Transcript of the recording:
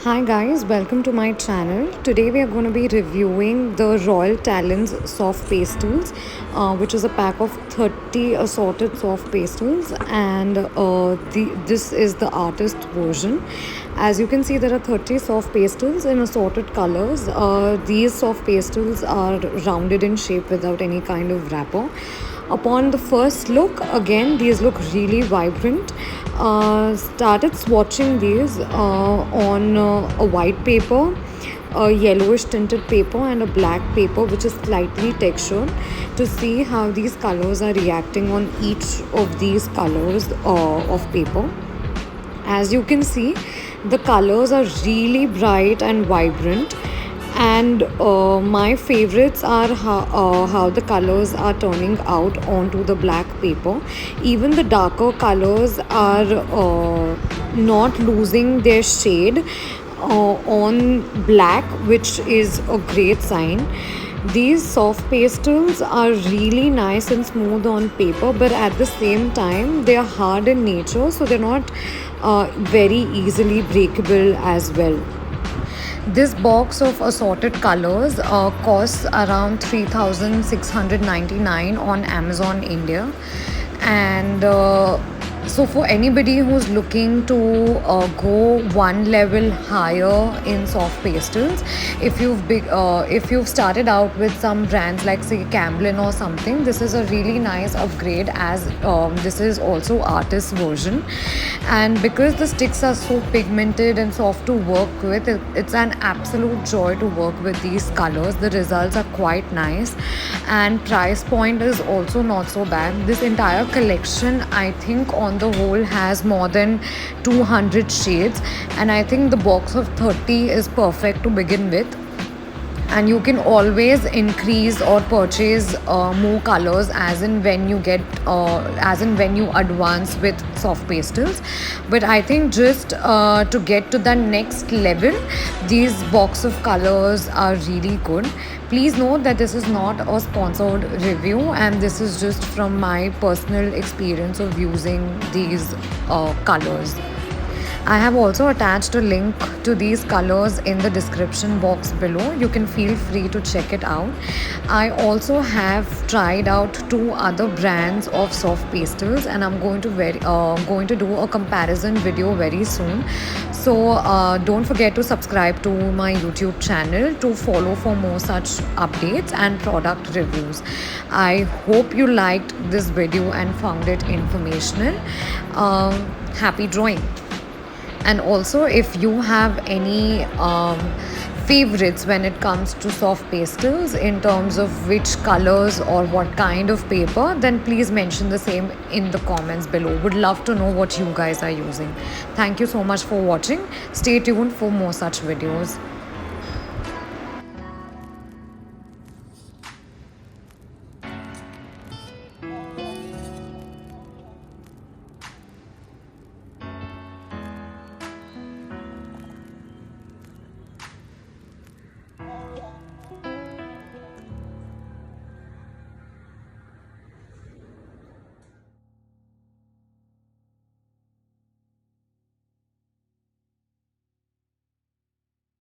Hi guys, welcome to my channel. Today we are going to be reviewing the Royal Talens soft pastels, which is a pack of 30 assorted soft pastels, and this is the artist version. As you can see, there are 30 soft pastels in assorted colors. These soft pastels are rounded in shape without any kind of wrapper. Upon the first look, again, these look really vibrant. Started swatching these on a white paper, a yellowish tinted paper, and a black paper which is slightly textured, to see how these colors are reacting on each of these colors of paper. As you can see, the colors are really bright and vibrant, and my favorites are how the colors are turning out onto the black paper. Even the darker colors are not losing their shade on black, which is a great sign. These soft pastels are really nice and smooth on paper, but at the same time they are hard in nature, so they're not very easily breakable as well. This box of assorted colors costs around 3,699 on Amazon India, and so for anybody who's looking to go one level higher in soft pastels, if you've started out with some brands like say Camlin or something, this is a really nice upgrade, as this is also artist version. And because the sticks are so pigmented and soft to work with, it's an absolute joy to work with these colors. The results are quite nice, and price point is also not so bad. This entire collection, I think on the whole, has more than 200 shades, and I think the box of 30 is perfect to begin with. And you can always increase or purchase more colors as in when you advance with soft pastels. But I think just to get to the next level, these box of colors are really good. Please note that this is not a sponsored review, and this is just from my personal experience of using these colors. I have also attached a link to these colors in the description box below. You can feel free to check it out. I also have tried out two other brands of soft pastels, and I'm going to do a comparison video very soon. So don't forget to subscribe to my YouTube channel to follow for more such updates and product reviews. I hope you liked this video and found it informational. Happy drawing! And also, if you have any favorites when it comes to soft pastels in terms of which colors or what kind of paper, then please mention the same in the comments below. Would love to know what you guys are using. Thank you so much for watching. Stay tuned for more such videos.